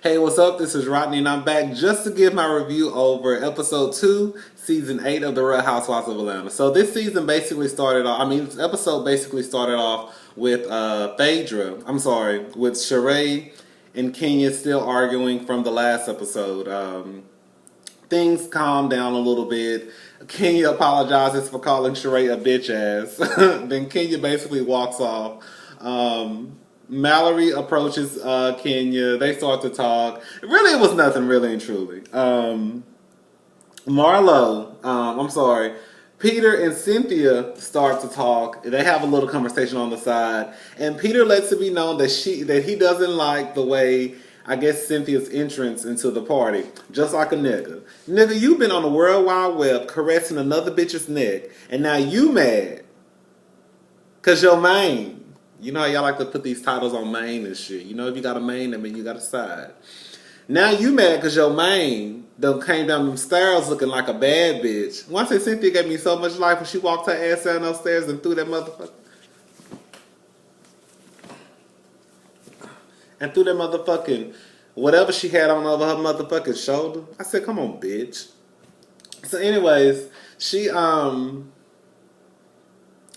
Hey, what's up? This is Rodney, and I'm back just to give my review over episode 2, season 8 of The Real Housewives of Atlanta. So this season basically started off, this episode basically started off with with Sheree and Kenya still arguing from the last episode. Things calmed down a little bit. Kenya apologizes for calling Sheree a bitch ass. Then Kenya basically walks off. Mallory approaches Kenya. They start to talk. Really, it was nothing really and truly. Peter and Cynthia start to talk. They have a little conversation on the side. And Peter lets it be known that he doesn't like the way, I guess, Cynthia's entrance into the party. Just like a nigga. Nigga, you been on the World Wide Web caressing another bitch's neck. And now you mad. Because your main. You know how y'all like to put these titles on main and shit. You know if you got a main, that mean you got a side. Now you mad because your main done came down them stairs looking like a bad bitch. Once I say Cynthia gave me so much life when she walked her ass down those stairs and threw that motherfucker. And threw that motherfucking whatever she had on over her motherfucking shoulder. I said, come on, bitch. So anyways,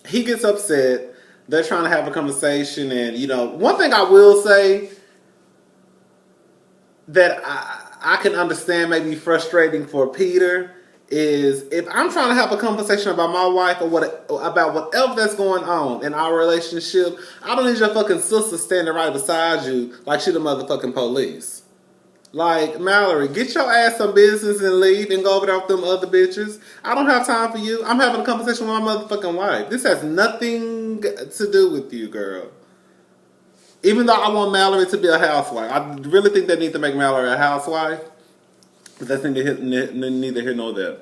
he gets upset. They're trying to have a conversation, and one thing I will say that I can understand maybe frustrating for Peter is if I'm trying to have a conversation about my wife or about whatever that's going on in our relationship, I don't need your fucking sister standing right beside you like she the motherfucking police. Like, Mallory, get your ass some business and leave and go over there with them other bitches. I don't have time for you. I'm having a conversation with my motherfucking wife. This has nothing to do with you, girl. Even though I want Mallory to be a housewife. I really think they need to make Mallory a housewife. But that's neither here nor there.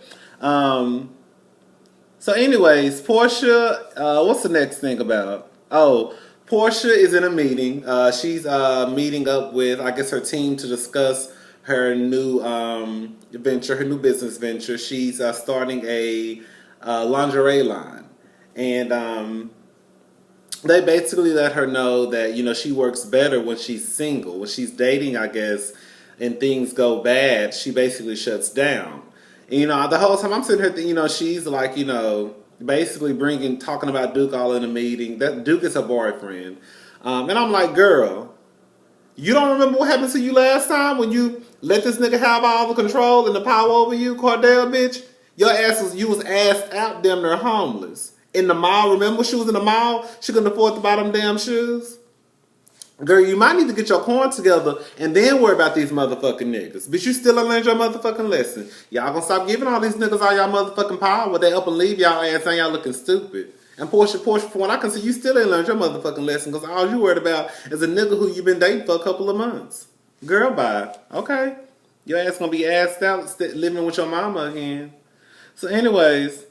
So anyways, Portia, what's the next thing about? Oh, Portia is in a meeting. She's meeting up with, I guess, her team to discuss her new venture, her new business venture. She's starting a lingerie line. And they basically let her know that, she works better when she's single. When she's dating, I guess, and things go bad, she basically shuts down. And, the whole time I'm sitting here thinking, she's like, basically talking about Duke all in a meeting. That Duke is her boyfriend. And I'm like, girl, you don't remember what happened to you last time when you let this nigga have all the control and the power over you, Cordell, bitch? You was assed out damn near homeless. In the mall, remember she was in the mall? She couldn't afford to buy them damn shoes. Girl, you might need to get your coin together and then worry about these motherfucking niggas. But you still ain't learned your motherfucking lesson. Y'all gonna stop giving all these niggas all y'all motherfucking power. They up and leave y'all ass and y'all looking stupid. And Portia, from what I can see, you still ain't learned your motherfucking lesson because all you worried about is a nigga who you been dating for a couple of months. Girl, bye. Okay. Your ass gonna be assed out living with your mama again. So anyways,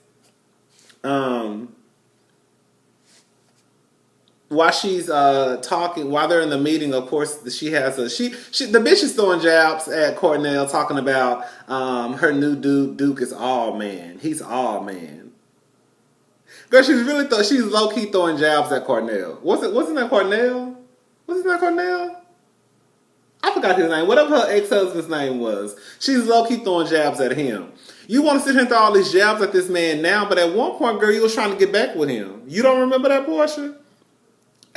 while she's talking, while they're in the meeting, of course, the bitch is throwing jabs at Cornell, talking about her new dude. Duke is all man. He's all man. Girl, she's low key throwing jabs at Cornell. Wasn't that Cornell? Wasn't that Cornell? I forgot his name. Whatever her ex-husband's name was, she's low key throwing jabs at him. You want to sit here and throw all these jabs at this man now, but at one point, girl, you was trying to get back with him. You don't remember that, Portia?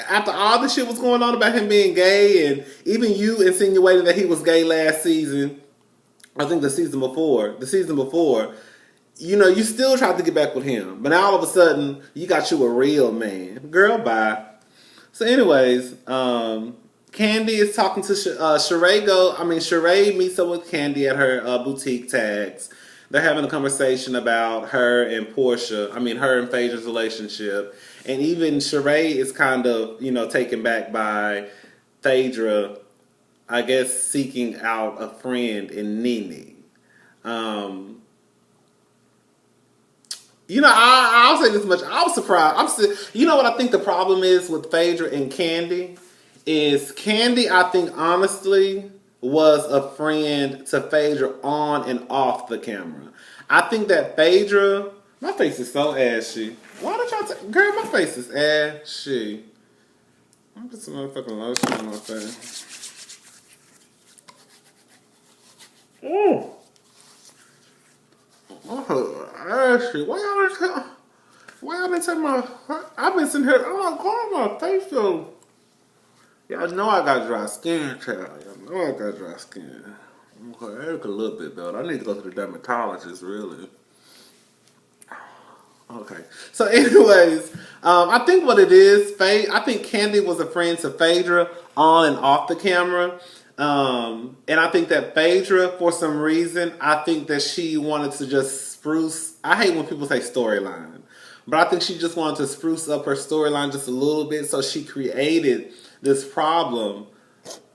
After all the shit was going on about him being gay, and even you insinuating that he was gay last season, I think the season before, you still tried to get back with him. But now all of a sudden, you got you a real man. Girl, bye. So anyways, Candy is talking to Sheree. Sheree meets up with Candy at her boutique tags. They're having a conversation about her and Phaedra's relationship. And even Sheree is kind of, taken back by Phaedra, I guess, seeking out a friend in Nene. I'll say this much. I was surprised. You know what I think the problem is with Phaedra and Candy? Is Candy, I think, honestly, was a friend to Phaedra on and off the camera. I think that Phaedra... My face is so ashy. Why did y'all girl, my face is ashy. I'm put some motherfucking lotion on my face. shit. Why y'all didn't take my? I've been sitting here. I'm like, my face so. Y'all know I got dry skin, child. Y'all know I got dry skin. Okay, I look a little bit better. I need to go to the dermatologist, really. Okay. So, anyways, I think what it is, I think Candy was a friend to Phaedra on and off the camera. And I think that Phaedra, for some reason, I think that she wanted to just spruce. I hate when people say storyline, but I think she just wanted to spruce up her storyline just a little bit. So she created this problem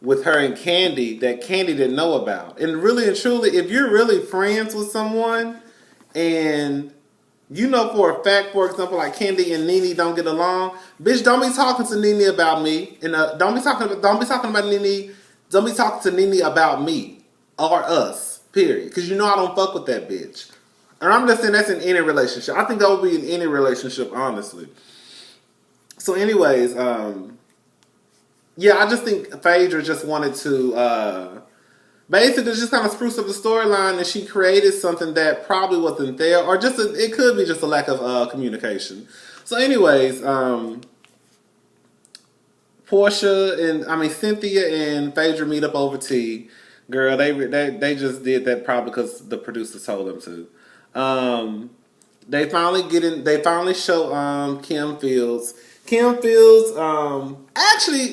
with her and Candy that Candy didn't know about. And really and truly, if you're really friends with someone and you know for a fact, for example, like Candy and Nene don't get along, bitch, don't be talking to Nene about me. And don't be talking about Nene. Don't be talking to Nene about me or us. Period. Because you know I don't fuck with that bitch. And I'm just saying that's in any relationship. I think that would be in any relationship, honestly. So, anyways, yeah, I just think Phaedra just wanted to basically just kind of spruce up the storyline, and she created something that probably wasn't there, or just it could be just a lack of communication. So, anyways, Cynthia and Phaedra meet up over tea. Girl, they just did that probably because the producers told them to. They finally show Kim Fields. Kim Fields, actually,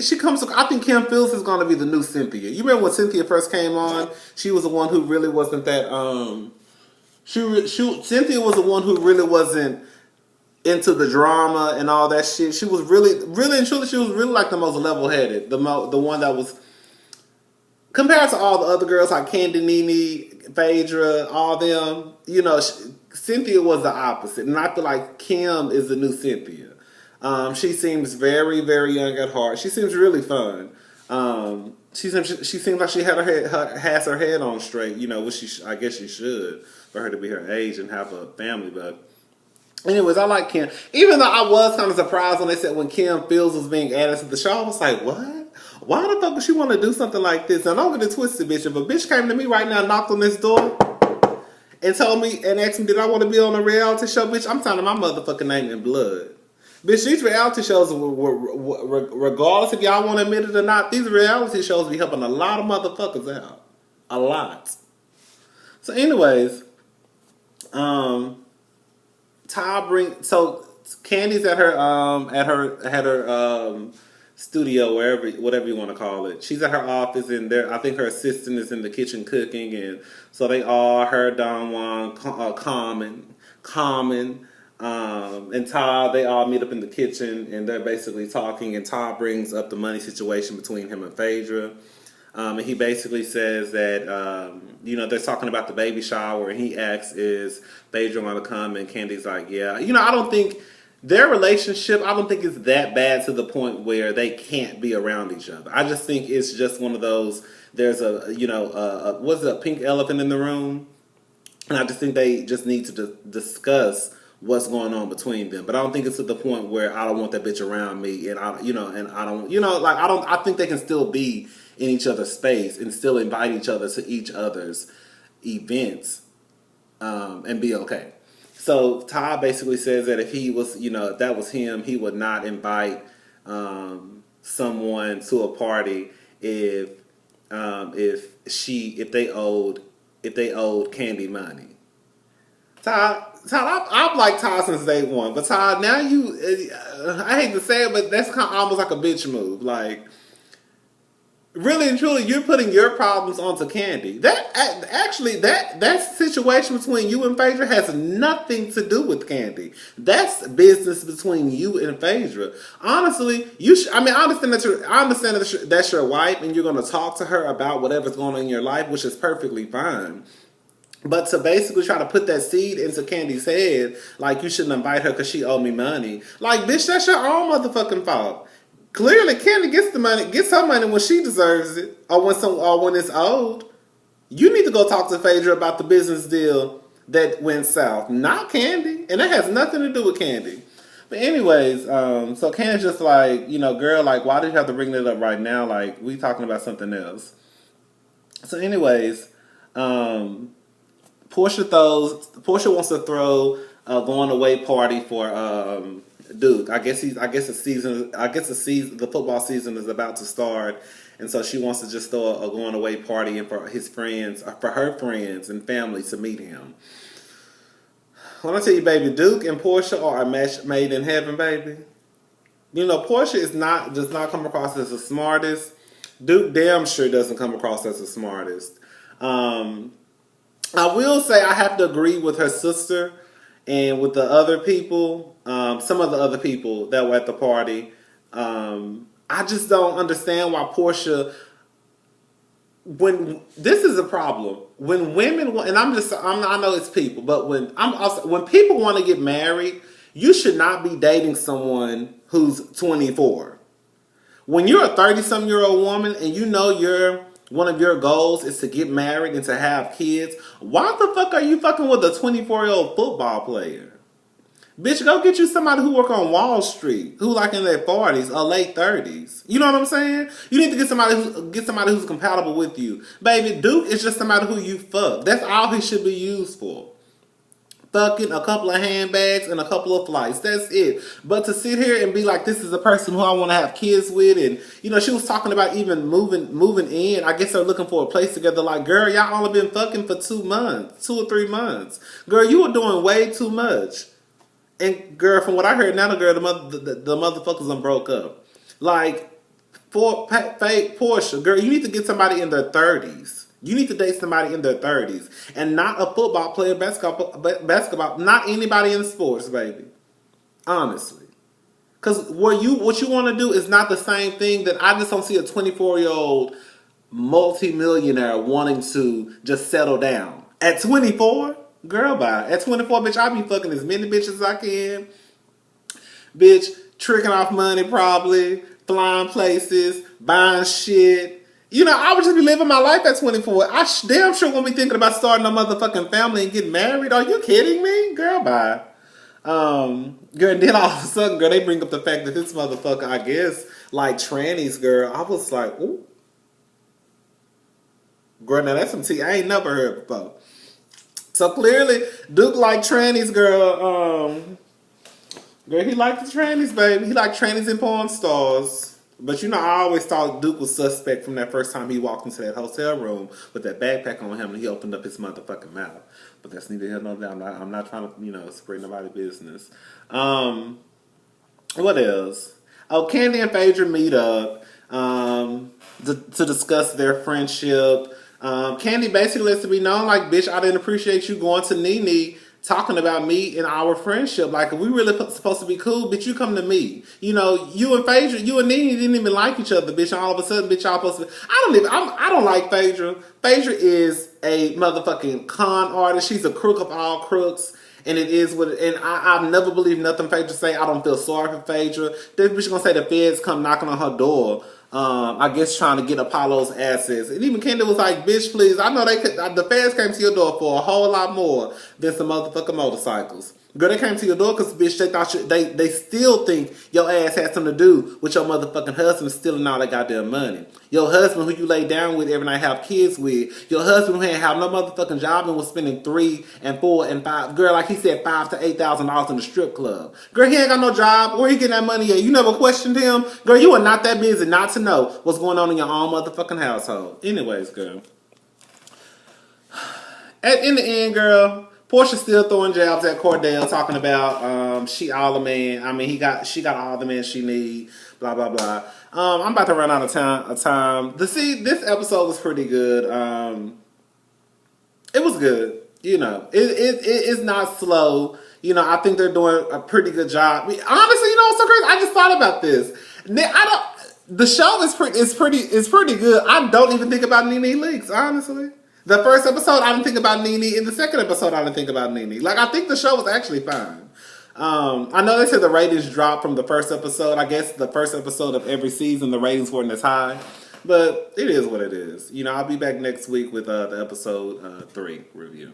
I think Kim Fields is going to be the new Cynthia. You remember when Cynthia first came on? She was the one who really wasn't that, Cynthia was the one who really wasn't into the drama and all that shit. She was really and truly, she was really like the most level-headed. The one that was, compared to all the other girls like Candy, Nene, Phaedra, all them, you know, Cynthia was the opposite. And I feel like Kim is the new Cynthia. She seems very, very young at heart. She seems really fun. She seems like she has her head on straight, you know, which I guess she should for her to be her age and have a family. But anyways, I like Kim. Even though I was kind of surprised when they said when Kim Fields was being added to the show, I was like, what? Why the fuck would she want to do something like this? And don't get it twisted, bitch. If a bitch came to me right now, knocked on this door, and told me and asked me, did I want to be on a reality show, bitch? I'm signing my motherfucking name in blood. Bitch, these reality shows, regardless if y'all want to admit it or not, these reality shows be helping a lot of motherfuckers out. A lot. So anyways, so Candy's at her studio, whatever you want to call it. She's at her office, and there, I think her assistant is in the kitchen cooking, and so they all, her, Don Juan, Common, and Todd, they all meet up in the kitchen, and they're basically talking, and Todd brings up the money situation between him and Phaedra. And he basically says that, they're talking about the baby shower, and he asks, is Phaedra going to come? And Candy's like, yeah. You know, I don't think their relationship, is that bad to the point where they can't be around each other. I just think it's just one of those, there's what's a pink elephant in the room? And I just think they just need to discuss what's going on between them. But I don't think it's to the point where I don't want that bitch around me, and I think they can still be in each other's space and still invite each other to each other's events, and be okay. So Todd basically says that if he was, if that was him, he would not invite someone to a party if they owed Candy money. Todd, I've liked Todd since day one, but Todd, now I hate to say it, but that's kind of almost like a bitch move. Like, really and truly, you're putting your problems onto Candy. That situation between you and Phaedra has nothing to do with Candy. That's business between you and Phaedra. Honestly, I understand that that's your wife, and you're going to talk to her about whatever's going on in your life, which is perfectly fine. But to basically try to put that seed into Candy's head, like you shouldn't invite her because she owed me money. Like, bitch, that's your own motherfucking fault. Clearly, Candy gets her money when she deserves it, or when it's owed. You need to go talk to Phaedra about the business deal that went south, not Candy, and that has nothing to do with Candy. But anyways, so Candy's just like, girl, like, why did you have to bring that up right now? Like, we talking about something else. So anyways, Portia wants to throw a going away party for Duke. I guess the football season is about to start, and so she wants to just throw a going away party and for his friends, for her friends and family to meet him. When I tell you, baby, Duke and Portia are a match made in heaven, baby. You know, Portia does not come across as the smartest. Duke damn sure doesn't come across as the smartest. I will say I have to agree with her sister and with the other people, some of the other people that were at the party. I just don't understand why Portia, when this is a problem, when women, and I know it's people, but when people want to get married, you should not be dating someone who's 24. When you're a 30-some-year-old woman and you know one of your goals is to get married and to have kids, why the fuck are you fucking with a 24-year-old football player? Bitch, go get you somebody who work on Wall Street, who like in their 40s or late 30s. You know what I'm saying? You need to get somebody who's compatible with you. Baby, Duke is just somebody who you fuck. That's all he should be used for. Fucking a couple of handbags and a couple of flights. That's it. But to sit here and be like, this is a person who I want to have kids with, and you know, she was talking about even moving in. I guess they're looking for a place together. Like, girl, y'all only been fucking for 2 or 3 months. Girl, you were doing way too much. And girl, from what I heard, now the motherfuckers done broke up. Like, for fake Portia, girl, you need to get somebody in their 30s. You need to date somebody in their 30s. And not a football player, basketball, not anybody in sports, baby. Honestly. Because what you want to do is not the same thing that I just don't see a 24-year-old multi-millionaire wanting to just settle down. At 24? Girl, bye. At 24, bitch, I'll be fucking as many bitches as I can. Bitch, tricking off money probably, flying places, buying shit. You know, I would just be living my life at 24. I damn sure won't be thinking about starting a motherfucking family and getting married. Are you kidding me? Girl, bye. Girl, and then all of a sudden, girl, they bring up the fact that this motherfucker, I guess, like trannies, girl. I was like, ooh. Girl, now that's some tea I ain't never heard before. So clearly, Duke like trannies, girl. Girl, he liked the trannies, baby. He liked trannies and porn stars. But you know, I always thought Duke was suspect from that first time he walked into that hotel room with that backpack on him and he opened up his motherfucking mouth. But that's neither here nor there. I'm not trying to, spread nobody's business. What else? Oh, Candy and Phaedra meet up to discuss their friendship. Candy basically lets it be known, like, bitch, I didn't appreciate you going to Nene talking about me and our friendship. Like, if we really supposed to be cool, bitch, you come to me. You know, you and Phaedra, you and Nene didn't even like each other, bitch. All of a sudden, bitch, y'all supposed to be. I don't like Phaedra. Phaedra is a motherfucking con artist. She's a crook of all crooks. And it is what, and I've never believed nothing Phaedra say. I don't feel sorry for Phaedra. This bitch gonna say the feds come knocking on her door. I guess trying to get Apollo's assets. And even Kendall was like, bitch, please. I know the feds came to your door for a whole lot more than some motherfucking motorcycles. Girl, they came to your door because, bitch, they thought they still think your ass had something to do with your motherfucking husband stealing all that goddamn money. Your husband who you lay down with every night, have kids with. Your husband who ain't have no motherfucking job and was spending $3 and $4 and $5. Girl, like he said, $5,000 to $8,000 in the strip club. Girl, he ain't got no job. Where he getting that money at? You never questioned him? Girl, you are not that busy not to know what's going on in your own motherfucking household. Anyways, girl. In the end, girl, Portia's still throwing jabs at Cordell, talking about she all the man. I mean, she got all the man she need. Blah blah blah. I'm about to run out of time. This episode was pretty good. It was good. You know, it's not slow. You know, I think they're doing a pretty good job. I mean, honestly, you know what's so crazy? I just thought about this. The show is pretty good. I don't even think about Nene Leakes, honestly. The first episode, I didn't think about Nene. In the second episode, I didn't think about Nene. Like, I think the show was actually fine. I know they said the ratings dropped from the first episode. I guess the first episode of every season, the ratings weren't as high. But it is what it is. You know, I'll be back next week with the episode 3 review.